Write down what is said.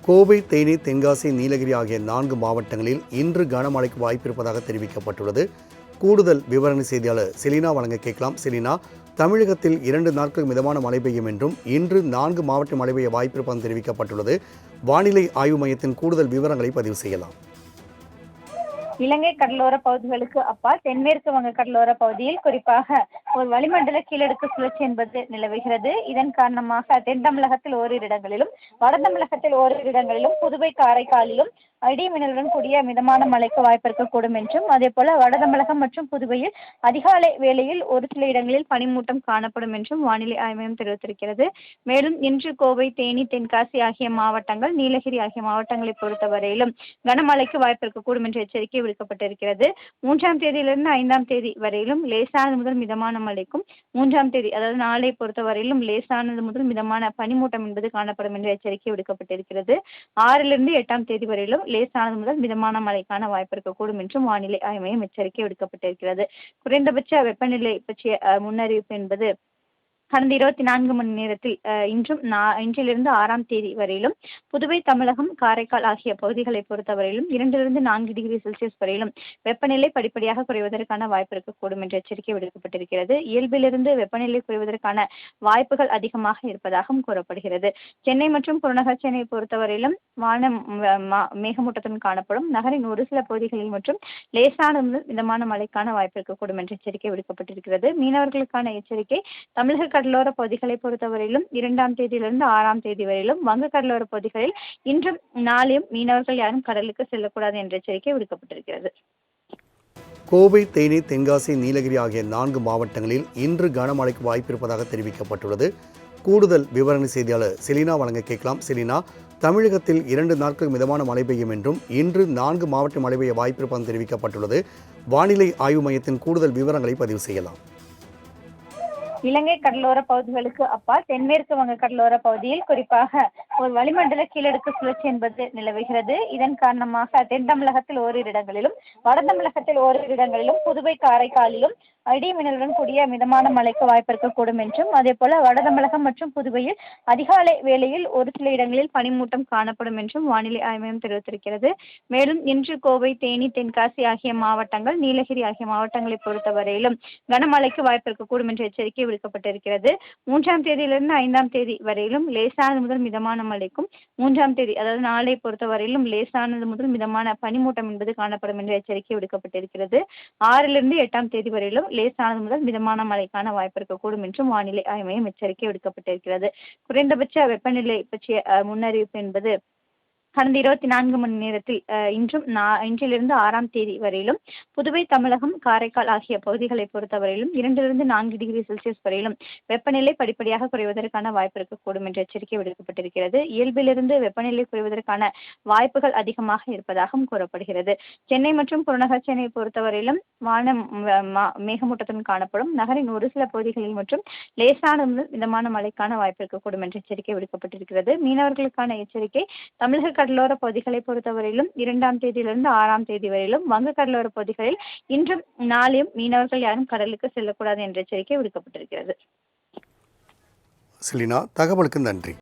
கோவை, தேனி, தென்காசி, நீலகிரி ஆகிய 4 மாவட்டங்களில் இன்று கனமழைக்கு வாய்ப்பிருப்பதாக தெரிவிக்கப்பட்டுள்ளது. கூடுதல் விவரணை செய்தியாளர் செலினா வழங்க கேட்கலாம். செலினா, தமிழகத்தில் 2 நாட்கள் மிதமான மழை பெய்யும் என்றும் இன்று 4 மாவட்ட மழை பெய்ய வாய்ப்பிருப்பதாக தெரிவிக்கப்பட்டுள்ளது. வானிலை ஆய்வு மையத்தின் கூடுதல் விவரங்களை பதிவு செய்யலாம். இலங்கை கடலோர பகுதிகளுக்கு அப்பால் தென்மேற்கு வங்க கடலோர பகுதியில் குறிப்பாக ஒரு வளிமண்டல கீழடுக்கு சுழற்சி என்பது நிலவுகிறது. இதன் காரணமாக தென் தமிழகத்தில் ஓரிரு இடங்களிலும், வட தமிழகத்தில் ஓரிரு இடங்களிலும், புதுவை காரைக்காலிலும் இடி மின்னலுடன் கூடிய மிதமான மழைக்கு வாய்ப்பு இருக்கக்கூடும் என்றும், அதே போல வட தமிழகம் மற்றும் புதுவையில் அதிகாலை வேளையில் ஒரு சில இடங்களில் பனிமூட்டம் காணப்படும் என்றும் வானிலை ஆய்வு மையம் தெரிவித்திருக்கிறது. மேலும் இன்று கோவை, தேனி, தென்காசி ஆகிய மாவட்டங்கள், நீலகிரி ஆகிய மாவட்டங்களை பொறுத்தவரையிலும் கனமழைக்கு வாய்ப்பு இருக்கக்கூடும் என்ற எச்சரிக்கை விடுக்கப்பட்டிருக்கிறது. 3ஆம் தேதியிலிருந்து 5ஆம் தேதி வரையிலும் லேசானது முதல் மிதமான மழைக்கும், 3ஆம் தேதி அதாவது நாளை பொறுத்தவரையிலும் லேசானது முதல் மிதமான பனிமூட்டம் என்பது காணப்படும் என்ற எச்சரிக்கை விடுக்கப்பட்டிருக்கிறது. 6லிருந்து 8ஆம் தேதி வரையிலும் லேசானது முதல் மிதமான மழைக்கான வாய்ப்பு இருக்கக்கூடும் என்றும் வானிலை ஆய்வு மையம் எச்சரிக்கை விடுக்கப்பட்டிருக்கிறது. குறைந்தபட்ச வெப்பநிலை பற்றிய முன்னறிவிப்பு என்பது கடந்த 24 மணி நேரத்தில் இன்றிலிருந்து 6ஆம் தேதி வரையிலும் புதுவை, தமிழகம், காரைக்கால் ஆகிய பகுதிகளை பொறுத்தவரையிலும் 2லிருந்து 4 டிகிரி செல்சியஸ் வரையிலும் வெப்பநிலை படிப்படியாக குறைவதற்கான வாய்ப்பு இருக்கக்கூடும் என்ற எச்சரிக்கை விடுக்கப்பட்டிருக்கிறது. இயல்பிலிருந்து வெப்பநிலை குறைவதற்கான வாய்ப்புகள் அதிகமாக இருப்பதாகவும் கூறப்படுகிறது. சென்னை மற்றும் புறநகர் சென்னையை பொறுத்தவரையிலும் வானம் மேகமூட்டத்துடன் காணப்படும். நகரின் ஒரு சில பகுதிகளில் மற்றும் லேசான மிதமான மழைக்கான வாய்ப்பு இருக்கக்கூடும் என்ற எச்சரிக்கை விடுக்கப்பட்டிருக்கிறது. மீனவர்களுக்கான எச்சரிக்கை தமிழக கடலோர பகுதிகளை பொறுத்தவரையிலும் 2ஆம் தேதியிலிருந்து 6ஆம் தேதி வரையிலும், வங்க கடலோர பகுதிகளில் இன்றும் நாளையும் மீனவர்கள் யாரும் கடலுக்கு செல்லக்கூடாது என்ற எச்சரிக்கை விடுக்கப்பட்டிருக்கிறது. கோவை, தேனி, தென்காசி, நீலகிரி ஆகிய 4 மாவட்டங்களில் இன்று கனமழைக்கு வாய்ப்பிருப்பதாக தெரிவிக்கப்பட்டுள்ளது. கூடுதல் விவரணை செய்தியாளர் செலினா வழங்க கேட்கலாம். செலினா, தமிழகத்தில் 2 நாட்கள் மிதமான மழை பெய்யும் என்றும் இன்று 4 மாவட்ட மழை பெய்ய வாய்ப்பிருப்பதாக தெரிவிக்கப்பட்டுள்ளது. வானிலை ஆய்வு மையத்தின் கூடுதல் விவரங்களை பதிவு செய்யலாம். இலங்கை கடலோர பகுதிகளுக்கு அப்பால் தென்மேற்கு வங்க கடலோர பகுதியில் குறிப்பாக ஒரு வளிமண்டல கீழடுக்கு சுழற்சி என்பது நிலவுகிறது. இதன் காரணமாக தென் தமிழகத்தில் ஓரிரு இடங்களிலும், வட தமிழகத்தில் ஓரிரு இடங்களிலும், புதுவை காரைக்காலிலும் இடி மின்னலுடன் கூடிய மிதமான மழைக்கு வாய்ப்பு இருக்கக்கூடும் என்றும், அதே போல வட தமிழகம் மற்றும் புதுவையில் அதிகாலை வேளையில் ஒரு சில இடங்களில் பனிமூட்டம் காணப்படும் என்றும் வானிலை ஆய்வு மையம் தெரிவித்திருக்கிறது. மேலும் இன்று கோவை, தேனி, தென்காசி ஆகிய மாவட்டங்கள், நீலகிரி ஆகிய மாவட்டங்களை பொறுத்தவரையிலும் கனமழைக்கு வாய்ப்பு இருக்கக்கூடும் என்ற எச்சரிக்கை விடுக்கப்பட்டிருக்கிறது. 3ஆம் தேதியிலிருந்து 5ஆம் தேதி வரையிலும் லேசானது முதல் மிதமான மழைக்கும், 3ஆம் தேதி அதாவது நாளை பொறுத்தவரையிலும் லேசானது முதல் மிதமான பனிமூட்டம் என்பது காணப்படும் என்ற எச்சரிக்கை விடுக்கப்பட்டிருக்கிறது. 6லிருந்து 8ஆம் தேதி வரையிலும் லேசானது முதல் மிதமான மழைக்கான வாய்ப்பு இருக்கக்கூடும் என்றும் வானிலை ஆய்வு மையம் எச்சரிக்கை விடுக்கப்பட்டிருக்கிறது. குறைந்தபட்ச வெப்பநிலை பற்றிய முன்னறிவிப்பு என்பது கடந்த 24 மணி நேரத்தில் இன்றிலிருந்து 6ஆம் தேதி வரையிலும் புதுவை, தமிழகம், காரைக்கால் ஆகிய பகுதிகளை பொறுத்தவரையிலும் 2லிருந்து 4 டிகிரி செல்சியஸ் வரையிலும் வெப்பநிலை படிப்படியாக குறைவதற்கான வாய்ப்பு இருக்கக்கூடும் என்ற எச்சரிக்கை விடுக்கப்பட்டிருக்கிறது. இயல்பிலிருந்து வெப்பநிலை குறைவதற்கான வாய்ப்புகள் அதிகமாக இருப்பதாகவும் கூறப்படுகிறது. சென்னை மற்றும் புறநகர் சென்னையை பொறுத்தவரையிலும் வானம் மேகமூட்டத்துடன் காணப்படும். நகரின் ஒரு சில பகுதிகளில் மற்றும் லேசான மிதமான மழைக்கான வாய்ப்பு இருக்கக்கூடும் என்ற எச்சரிக்கை விடுக்கப்பட்டிருக்கிறது. மீனவர்களுக்கான எச்சரிக்கை தமிழக கடலோர பகுதிகளை பொறுத்தவரையிலும் 2ஆம் தேதியிலிருந்து 6ஆம் தேதி வரையிலும், வங்க கடலோர பகுதிகளில் இன்றும் நாளையும் மீனவர்கள் யாரும் கடலுக்கு செல்லக்கூடாது என்ற எச்சரிக்கை விடுக்கப்பட்டிருக்கிறது. செலினா, தகவலுக்கு நன்றி.